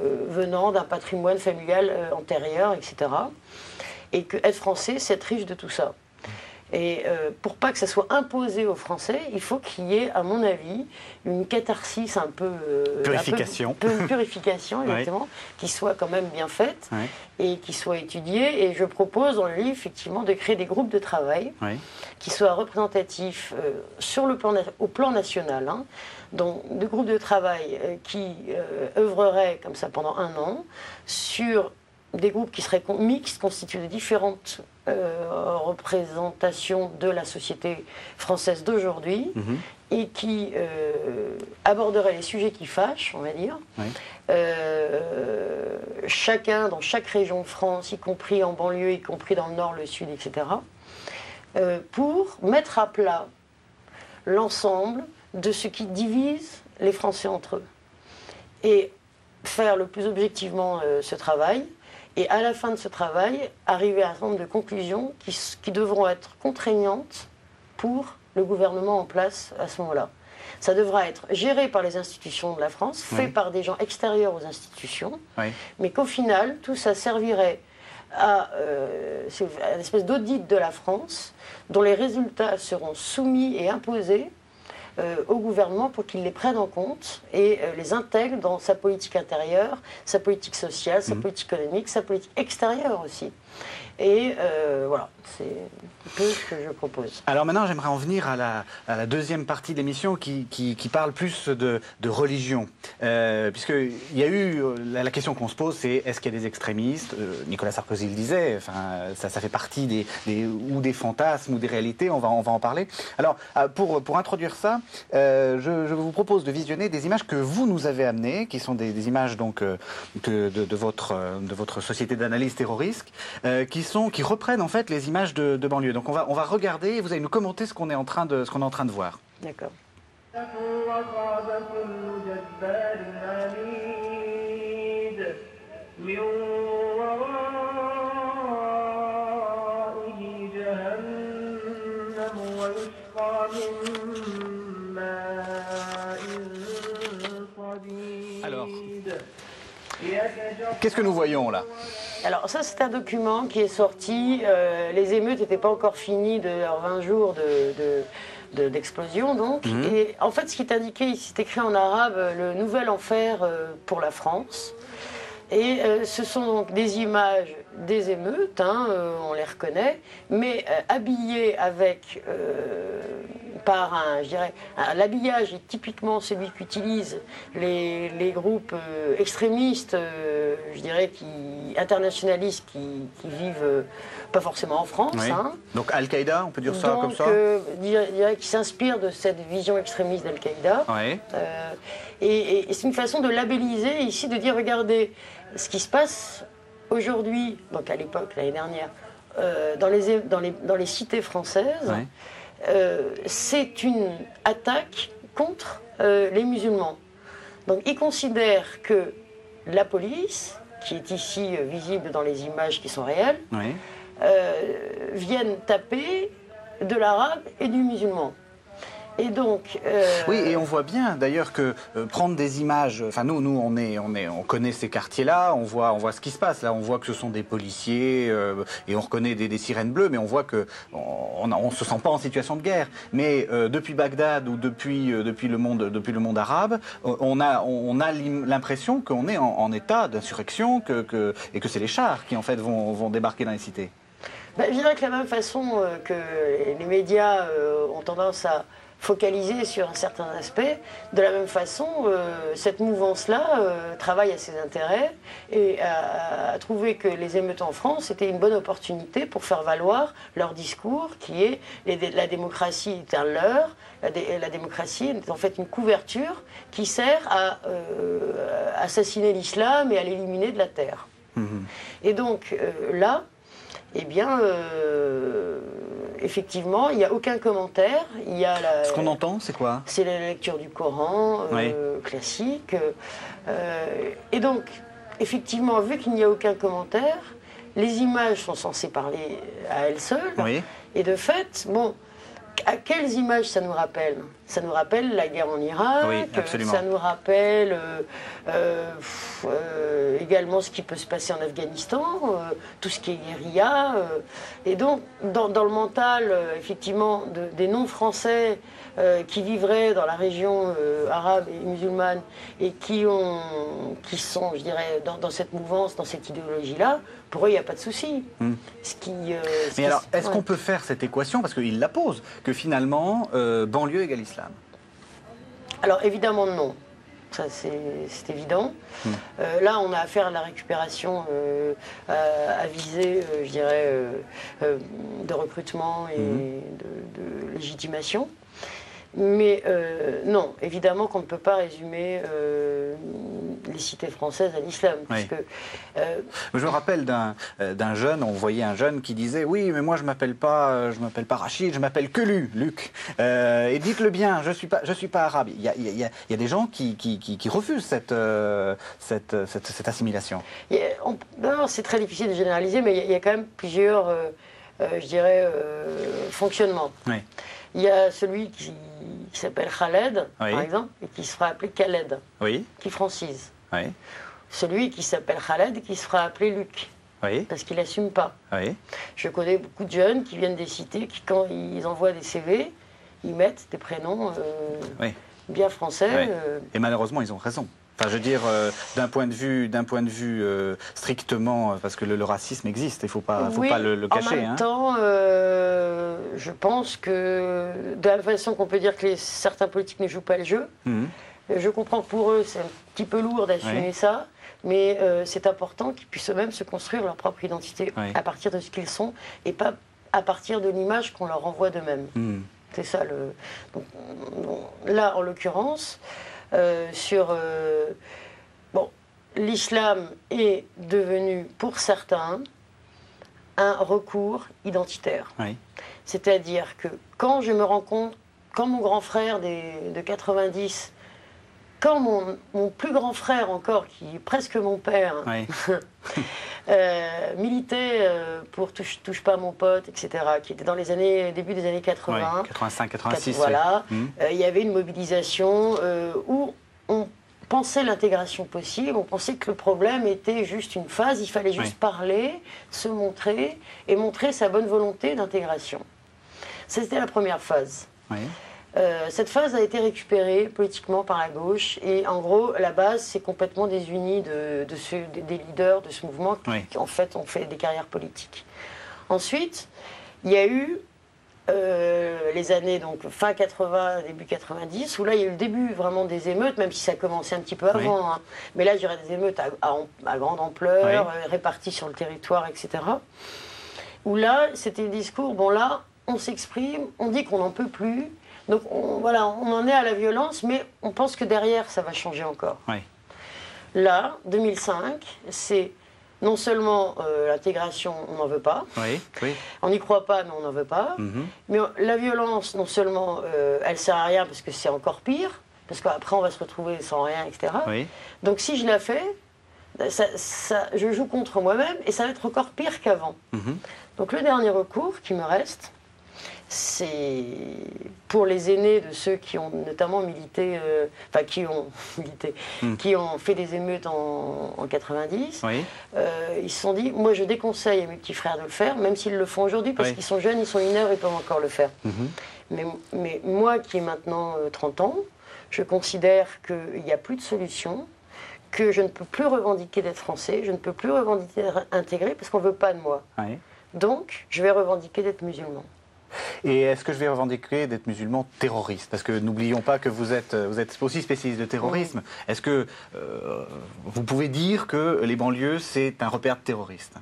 venant d'un patrimoine familial antérieur, etc. Et que être français, c'est être riche de tout ça. Et pour pas que ça soit imposé aux Français, il faut qu'il y ait, à mon avis, une catharsis un peu... purification. Une purification, exactement, qui soit quand même bien faite et qui soit étudiée. Et je propose dans le livre, effectivement, de créer des groupes de travail qui soient représentatifs au plan national. Donc, des groupes de travail qui œuvreraient comme ça pendant 1 an sur des groupes qui seraient mixtes, constitués de différentes représentations de la société française d'aujourd'hui et qui aborderaient les sujets qui fâchent, on va dire. Chacun, dans chaque région de France, y compris en banlieue, y compris dans le nord, le sud, etc., pour mettre à plat l'ensemble de ce qui divise les Français entre eux. Et faire le plus objectivement ce travail. Et à la fin de ce travail, arriver à un certain nombre de conclusions qui devront être contraignantes pour le gouvernement en place à ce moment-là. Ça devra être géré par les institutions de la France, fait par des gens extérieurs aux institutions, mais qu'au final, tout ça servirait à une espèce d'audit de la France, dont les résultats seront soumis et imposés au gouvernement pour qu'il les prenne en compte et les intègre dans sa politique intérieure, sa politique sociale, sa politique économique, sa politique extérieure aussi. Et voilà, c'est un peu ce que je propose. Alors maintenant, j'aimerais en venir à la deuxième partie de l'émission qui parle plus de religion. Puisqu'il y a eu, la question qu'on se pose, c'est est-ce qu'il y a des extrémistes? Nicolas Sarkozy le disait, enfin, ça fait partie ou des fantasmes ou des réalités, on va en parler. Alors, pour introduire ça, je vous propose de visionner des images que vous nous avez amenées, qui sont des images donc, de votre société d'analyse terroriste, qui reprennent en fait les images de banlieue. Donc on va regarder et vous allez nous commenter ce qu'on est en train de voir. D'accord. Alors, qu'est-ce que nous voyons là? Alors ça, c'est un document qui est sorti, les émeutes n'étaient pas encore finies de leurs 20 jours d'explosion, donc. Et en fait, ce qui est indiqué, c'est écrit en arabe, le nouvel enfer pour la France. Et ce sont donc des images des émeutes, on les reconnaît, mais habillées avec, l'habillage est typiquement celui qu'utilisent les groupes extrémistes, je dirais, internationalistes qui vivent pas forcément en France. Donc Al-Qaïda, on peut dire ça comme ça? Je dirais qu'ils s'inspirent de cette vision extrémiste d'Al-Qaïda. Et c'est une façon de labelliser ici, de dire, regardez, ce qui se passe aujourd'hui, donc à l'époque, l'année dernière, dans les cités françaises, c'est une attaque contre les musulmans. Donc ils considèrent que la police, qui est ici visible dans les images qui sont réelles, viennent taper de l'arabe et du musulman. Et donc, oui, et on voit bien d'ailleurs que prendre des images. Enfin, nous, on connaît ces quartiers-là. On voit ce qui se passe. Là, on voit que ce sont des policiers et on reconnaît des sirènes bleues, mais on voit que on se sent pas en situation de guerre. Mais depuis Bagdad ou depuis le monde arabe, on a l'impression qu'on est en état d'insurrection et que c'est les chars qui en fait vont débarquer dans les cités. Ben, je dirais que de la même façon que les médias ont tendance à focaliser sur un certain aspect, de la même façon, cette mouvance-là travaille à ses intérêts et a trouvé que les émeutes en France étaient une bonne opportunité pour faire valoir leur discours qui est la démocratie est un leurre, la démocratie est en fait une couverture qui sert à assassiner l'islam et à l'éliminer de la terre. Mmh. Et donc là, eh bien, effectivement, il n'y a aucun commentaire. Ce qu'on entend, c'est quoi? C'est la lecture du Coran, oui. Classique. Et donc, effectivement, vu qu'il n'y a aucun commentaire, les images sont censées parler à elles seules. Oui. Et de fait, bon, à quelles images ça nous rappelle? Ça nous rappelle la guerre en Irak, oui, absolument. Ça nous rappelle également ce qui peut se passer en Afghanistan, tout ce qui est guérilla. Et donc, dans le mental, effectivement, des non-français qui vivraient dans la région arabe et musulmane et qui sont, je dirais, dans cette mouvance, dans cette idéologie-là, pour eux, il n'y a pas de souci. Mais alors, est-ce qu'on peut faire cette équation, parce qu'il la pose, que finalement, banlieue égale islam? Alors, évidemment, non. Ça, c'est évident. Là, on a affaire à la récupération à visée, je dirais, de recrutement et de légitimation. Mais non, évidemment qu'on ne peut pas résumer les cités françaises à l'islam. Oui. Je me rappelle d'un jeune, on voyait un jeune qui disait « Oui, mais moi je m'appelle pas Rachid, je m'appelle que Luc. Et dites-le bien, je suis pas arabe. » Il y a des gens qui refusent cette assimilation. C'est très difficile de généraliser, mais il y a quand même plusieurs, je dirais, fonctionnements. Oui. Il y a celui qui s'appelle Khaled, oui. par exemple, et qui se fera appeler Khaled, oui. qui francise. Oui. Celui qui s'appelle Khaled et qui se fera appeler Luc, oui. parce qu'il n'assume pas. Oui. Je connais beaucoup de jeunes qui viennent des cités, qui quand ils envoient des CV, ils mettent des prénoms oui. bien français. Oui. Et malheureusement, ils ont raison. Enfin, je veux dire, d'un point de vue strictement, parce que le racisme existe, il ne faut pas le cacher. En même temps, je pense que de la façon qu'on peut dire que certains politiques ne jouent pas le jeu, je comprends que pour eux, c'est un petit peu lourd d'assumer ça, mais c'est important qu'ils puissent eux-mêmes se construire leur propre identité à partir de ce qu'ils sont et pas à partir de l'image qu'on leur renvoie d'eux-mêmes. C'est ça le... Donc, là, en l'occurrence... l'islam est devenu pour certains un recours identitaire. Oui. C'est-à-dire que quand je me rends compte, quand mon grand frère de 90, quand mon plus grand frère encore, qui est presque mon père, oui. Militait pour touche pas à mon pote, etc., qui était dans les début des années 80. Oui, 85, 86. Voilà. Il y avait une mobilisation où on pensait l'intégration possible, on pensait que le problème était juste une phase, il fallait juste parler, se montrer et montrer sa bonne volonté d'intégration. C'était la première phase. Oui. Cette phase a été récupérée politiquement par la gauche et en gros la base s'est complètement désunie des leaders de ce mouvement qui en fait ont fait des carrières politiques. Ensuite, il y a eu les années donc fin 80, début 90 où là il y a eu le début vraiment des émeutes, même si ça a commencé un petit peu avant, hein. Mais là il y aurait des émeutes à grande ampleur, réparties sur le territoire, etc. Où là c'était le discours, bon là on s'exprime, on dit qu'on n'en peut plus. Donc on en est à la violence, mais on pense que derrière, ça va changer encore. Oui. Là, 2005, c'est non seulement l'intégration, on n'en veut pas, on n'y croit pas, mais on n'en veut pas, mais la violence, non seulement, elle ne sert à rien parce que c'est encore pire, parce qu'après on va se retrouver sans rien, etc. Oui. Donc si je la fais, je joue contre moi-même et ça va être encore pire qu'avant. Donc le dernier recours qui me reste, c'est pour les aînés de ceux qui ont notamment milité, enfin qui ont milité, qui ont fait des émeutes en 90, Oui. ils se sont dit, moi je déconseille à mes petits frères de le faire, même s'ils le font aujourd'hui, parce qu'ils sont jeunes, ils sont mineurs, ils peuvent encore le faire. Mais moi qui ai maintenant 30 ans, je considère qu'il n'y a plus de solution, que je ne peux plus revendiquer d'être français, je ne peux plus revendiquer d'être intégré, parce qu'on ne veut pas de moi. Oui. Donc, je vais revendiquer d'être musulman. Et est-ce que je vais revendiquer d'être musulman terroriste? Parce que n'oublions pas que vous êtes aussi spécialiste de terrorisme. Est-ce que vous pouvez dire que les banlieues, c'est un repère de terroristes?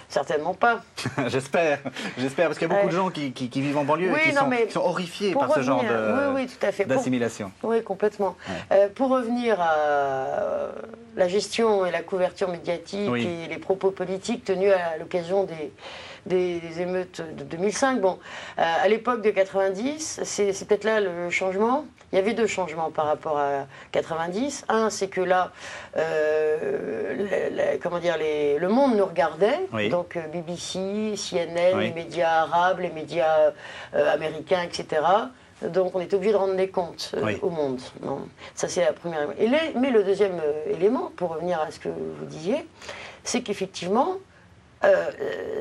Certainement pas. J'espère, parce qu'il y a beaucoup de gens qui vivent en banlieue et qui sont horrifiés par ce genre d'assimilation. Oui, complètement. Pour revenir à la gestion et la couverture médiatique et les propos politiques tenus à l'occasion des émeutes de 2005. Bon, à l'époque de 90, c'est peut-être là le changement. Il y avait deux changements par rapport à 90. Un, c'est que là, le monde nous regardait. Donc BBC, CNN, les médias arabes, les médias américains, etc. Donc on est obligé de rendre des comptes au monde. Non, ça c'est la première. Mais le deuxième élément, pour revenir à ce que vous disiez, c'est qu'effectivement,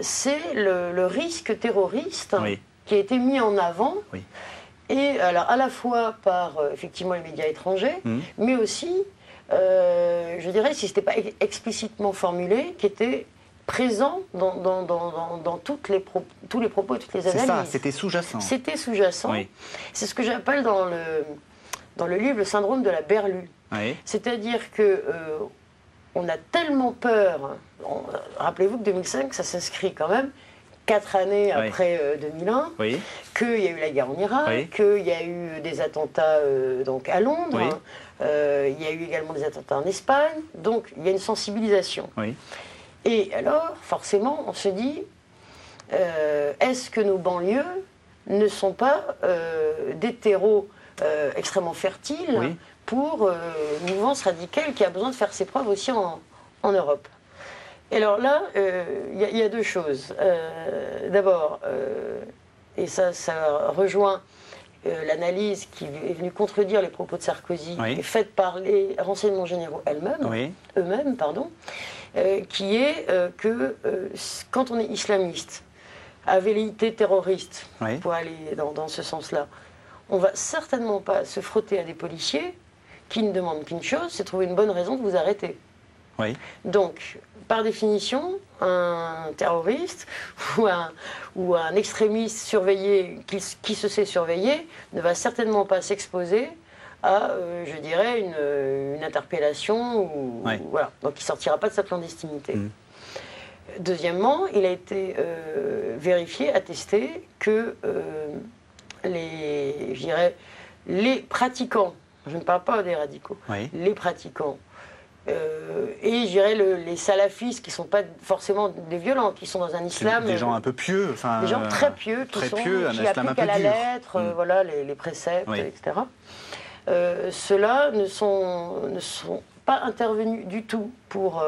c'est le risque terroriste qui a été mis en avant, et alors à la fois par effectivement les médias étrangers, mais aussi, je dirais, si ce n'était pas explicitement formulé, qui était présent dans tous les propos et toutes les analyses. C'est ça, c'était sous-jacent. C'était sous-jacent. C'est ce que j'appelle dans le livre le syndrome de la berlue. C'est-à-dire que on a tellement peur. Rappelez-vous que 2005, ça s'inscrit quand même 4 années après 2001, qu'il y a eu la guerre en Irak, qu'il y a eu des attentats donc à Londres, il y a eu également des attentats en Espagne, donc il y a une sensibilisation. Et alors, forcément, on se dit, est-ce que nos banlieues ne sont pas des terreaux extrêmement fertiles pour une mouvance radicale qui a besoin de faire ses preuves aussi en Europe? Et alors là, il y a deux choses. D'abord, et ça rejoint l'analyse qui est venue contredire les propos de Sarkozy, faite par les renseignements généraux eux-mêmes, qui est que quand on est islamiste, à velléité terroriste, pour aller dans ce sens-là, on ne va certainement pas se frotter à des policiers qui ne demandent qu'une chose, c'est trouver une bonne raison de vous arrêter. Donc, par définition, un terroriste ou un extrémiste surveillé qui se sait surveiller ne va certainement pas s'exposer à, je dirais, une interpellation. Voilà. Donc il ne sortira pas de sa clandestinité. Deuxièmement, il a été vérifié, attesté que les pratiquants, je ne parle pas des radicaux, les pratiquants, et je dirais les salafistes qui ne sont pas forcément des violents, qui sont dans un islam... Des gens un peu pieux. Des gens très pieux, qui appliquent à la lettre voilà, les préceptes, etc. Ceux-là ne sont pas intervenus du tout pour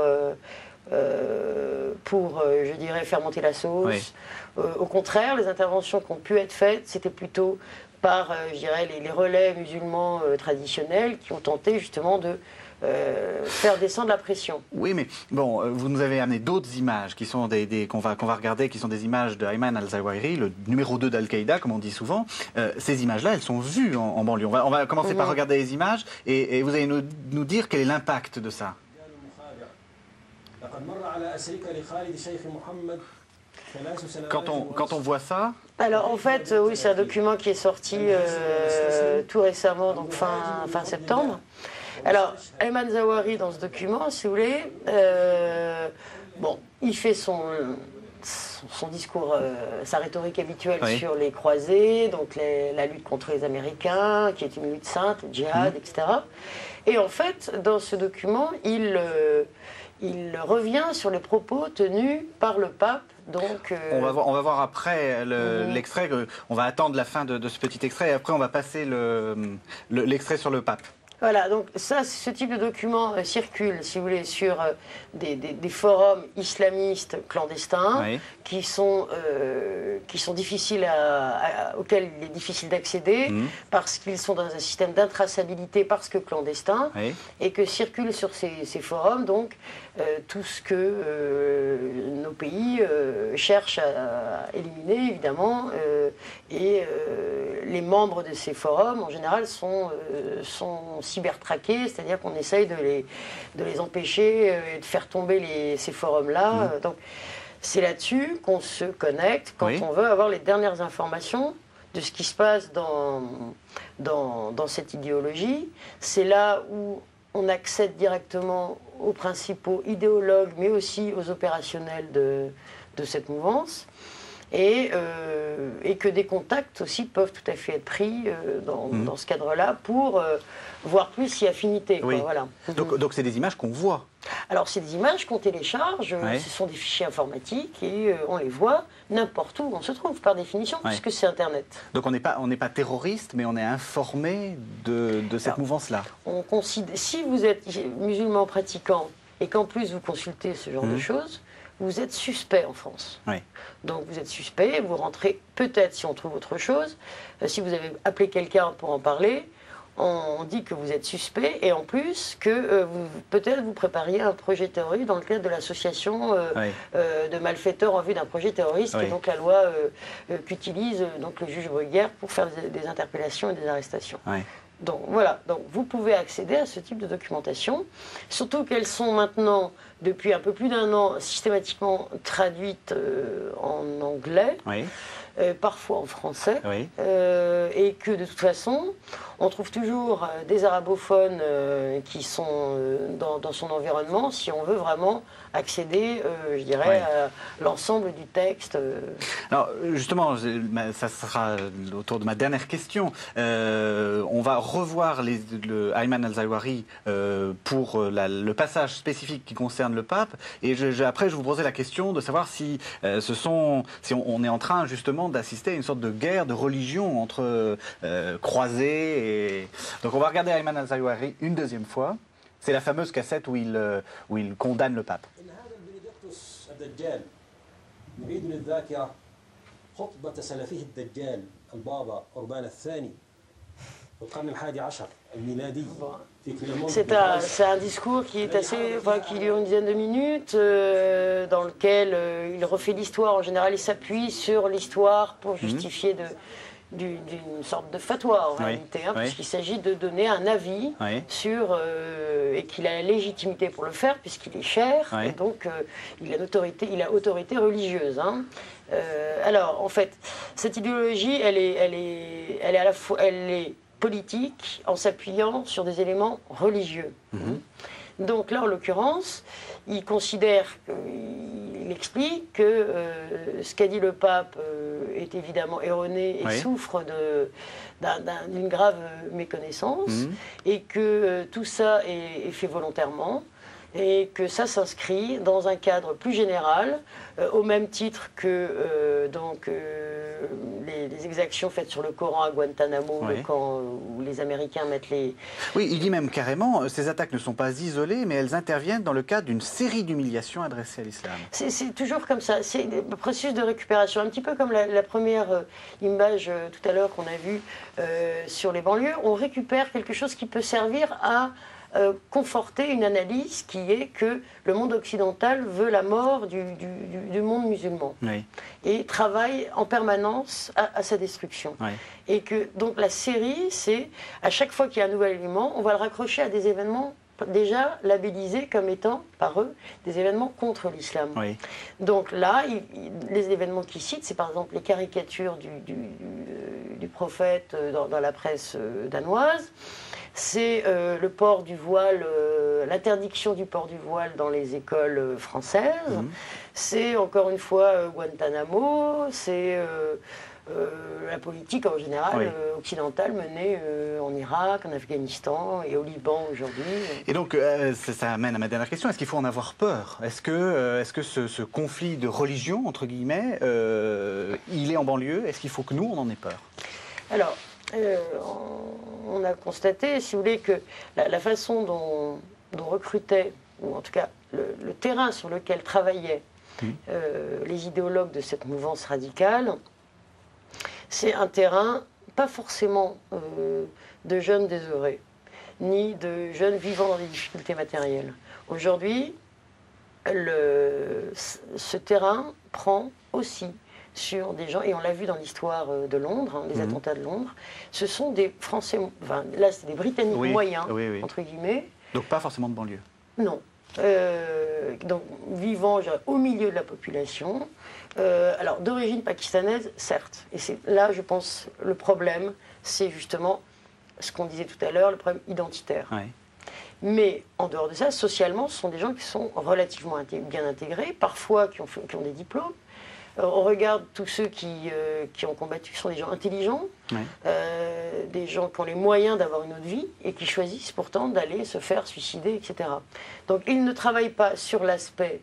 je dirais, faire monter la sauce. Au contraire, les interventions qui ont pu être faites, c'était plutôt par, je dirais, les relais musulmans traditionnels qui ont tenté justement de faire descendre la pression. Oui, mais bon, vous nous avez amené d'autres images qui sont qu'on va regarder, qui sont des images de Ayman al-Zawahiri, le numéro 2 d'Al-Qaïda, comme on dit souvent. Ces images-là, elles sont vues en banlieue. On va commencer par regarder les images et vous allez nous dire quel est l'impact de ça. Quand on voit ça... Alors en fait, oui, c'est un document qui est sorti tout récemment, donc fin septembre. Alors, Ayman Zawahiri, dans ce document, si vous voulez, il fait son discours, sa rhétorique habituelle sur les croisés, donc la lutte contre les Américains, qui est une lutte sainte, le djihad, etc. Et en fait, dans ce document, il revient sur les propos tenus par le pape. Donc, on va voir après l'extrait, on va attendre la fin de ce petit extrait, et après on va passer l'extrait sur le pape. Voilà, donc ça, ce type de document circule, si vous voulez, sur des forums islamistes clandestins qui sont difficiles auxquels il est difficile d'accéder parce qu'ils sont dans un système d'intraçabilité parce que clandestin et que circule sur ces forums donc tout ce que nos pays cherchent à éliminer évidemment et les membres de ces forums en général sont cybertraqués, c'est-à-dire qu'on essaye de les empêcher et de faire tomber ces forums-là. Donc c'est là-dessus qu'on se connecte quand on veut avoir les dernières informations de ce qui se passe dans cette idéologie. C'est là où on accède directement aux principaux idéologues, mais aussi aux opérationnels de cette mouvance. Et que des contacts aussi peuvent tout à fait être pris dans ce cadre-là pour voir plus si affinité. Quoi, voilà. Donc c'est des images qu'on voit. Alors c'est des images qu'on télécharge, ce sont des fichiers informatiques et on les voit n'importe où on se trouve par définition puisque c'est Internet. Donc on n'est pas terroriste mais on est informé de cette mouvance-là. Si vous êtes musulman pratiquant et qu'en plus vous consultez ce genre de choses, vous êtes suspect en France. Donc vous êtes suspect, vous rentrez peut-être si on trouve autre chose. Si vous avez appelé quelqu'un pour en parler, on dit que vous êtes suspect et en plus que peut-être vous prépariez un projet terroriste dans le cadre de l'association de malfaiteurs en vue d'un projet terroriste, qui est donc la loi qu'utilise donc le juge Bruguière pour faire des interpellations et des arrestations. Donc voilà, donc vous pouvez accéder à ce type de documentation, surtout qu'elles sont maintenant, depuis un peu plus d'un an, systématiquement traduites en anglais, parfois en français, et que de toute façon, on trouve toujours des arabophones qui sont dans son environnement si on veut vraiment accéder, je dirais, à l'ensemble du texte. Alors justement, ça sera autour de ma dernière question. On va revoir Ayman al-Zawahiri pour le passage spécifique qui concerne le pape. Et après, je vous poserai la question de savoir si on est en train justement d'assister à une sorte de guerre de religion entre croisés. Donc on va regarder Ayman al-Zawahiri une deuxième fois. C'est la fameuse cassette où il condamne le pape. C'est un discours qui est qui dure une dizaine de minutes, dans lequel il refait l'histoire. En général, il s'appuie sur l'histoire pour justifier d'une sorte de fatwa en réalité, puisqu'il s'agit de donner un avis sur et qu'il a la légitimité pour le faire puisqu'il est cher et donc il a autorité religieuse. Alors en fait, cette idéologie, elle est à la fois politique en s'appuyant sur des éléments religieux. Donc là, en l'occurrence, il considère, il explique que ce qu'a dit le pape est évidemment erroné et souffre d'une grave méconnaissance et que tout ça est fait volontairement et que ça s'inscrit dans un cadre plus général, au même titre que les exactions faites sur le Coran à Guantanamo, le camp où les Américains mettent les... Oui, il dit même carrément, ces attaques ne sont pas isolées, mais elles interviennent dans le cadre d'une série d'humiliations adressées à l'islam. C'est toujours comme ça, c'est le processus de récupération, un petit peu comme la première image tout à l'heure qu'on a vue sur les banlieues. On récupère quelque chose qui peut servir à conforter une analyse qui est que le monde occidental veut la mort du monde musulman et travaille en permanence à sa destruction. Et que donc la série, c'est à chaque fois qu'il y a un nouvel élément, on va le raccrocher à des événements déjà labellisés comme étant par eux des événements contre l'islam. Donc là, les événements qu'ils citent, c'est par exemple les caricatures du prophète dans la presse danoise. C'est le port du voile, l'interdiction du port du voile dans les écoles françaises. C'est encore une fois Guantanamo, c'est la politique en général occidentale menée en Irak, en Afghanistan et au Liban aujourd'hui. Et donc ça amène à ma dernière question, est-ce qu'il faut en avoir peur? Est-ce que ce conflit de religion, entre guillemets, il est en banlieue? Est-ce qu'il faut que nous, on en ait peur? Alors, On a constaté, si vous voulez, que la façon dont recrutaient, ou en tout cas le terrain sur lequel travaillaient les idéologues de cette mouvance radicale, c'est un terrain pas forcément de jeunes désœuvrés, ni de jeunes vivant dans des difficultés matérielles. Aujourd'hui, ce terrain prend aussi sur des gens, et on l'a vu dans l'histoire de Londres, les attentats de Londres, ce sont des Français, enfin là c'est des Britanniques moyens, entre guillemets. Donc pas forcément de banlieue. Non. Donc vivant au milieu de la population, alors d'origine pakistanaise, certes, et c'est là je pense le problème, c'est justement ce qu'on disait tout à l'heure, le problème identitaire. Ouais. Mais en dehors de ça, socialement, ce sont des gens qui sont relativement bien intégrés, parfois qui ont des diplômes. On regarde tous ceux qui ont combattu, ce sont des gens intelligents, des gens qui ont les moyens d'avoir une autre vie et qui choisissent pourtant d'aller se faire suicider, etc. Donc ils ne travaillent pas sur l'aspect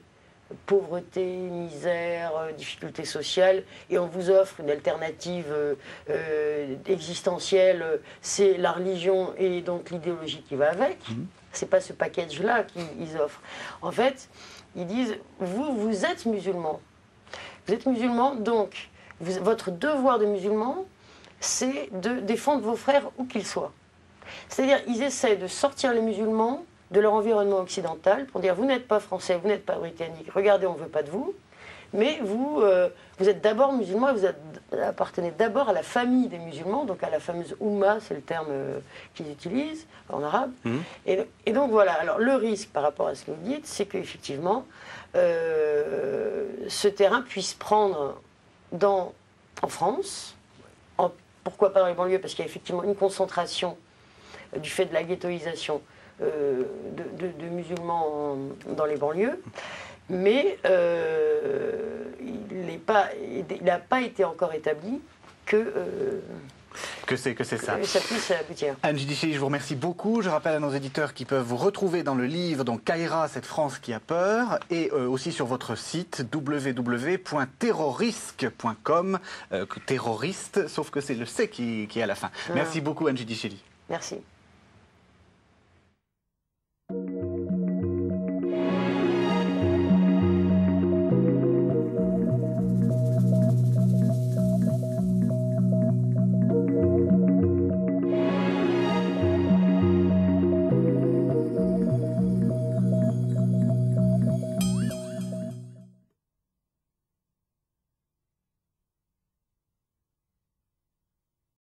pauvreté, misère, difficultés sociales, et on vous offre une alternative existentielle, c'est la religion et donc l'idéologie qui va avec. C'est pas ce package-là qu'ils offrent. En fait, ils disent, vous êtes musulman. Vous êtes musulman, donc votre devoir de musulman, c'est de défendre vos frères où qu'ils soient. C'est-à-dire, ils essaient de sortir les musulmans de leur environnement occidental pour dire, vous n'êtes pas français, vous n'êtes pas britannique, regardez, on ne veut pas de vous, mais vous êtes d'abord musulman et vous appartenez d'abord à la famille des musulmans, donc à la fameuse Oumma, c'est le terme qu'ils utilisent en arabe. Et donc voilà, alors le risque par rapport à ce que vous dites, c'est qu'effectivement, ce terrain puisse prendre en France, pourquoi pas dans les banlieues, parce qu'il y a effectivement une concentration du fait de la ghettoisation de musulmans dans les banlieues, mais il n'a pas été encore établi que c'est ça. Ça puisse aboutir. Anne Giudicelli, je vous remercie beaucoup. Je rappelle à nos éditeurs qu'ils peuvent vous retrouver dans le livre donc Kaira, cette France qui a peur, et aussi sur votre site www.terrorisque.com, terroriste, sauf que c'est le C qui est à la fin. Merci beaucoup Anne Giudicelli. Merci.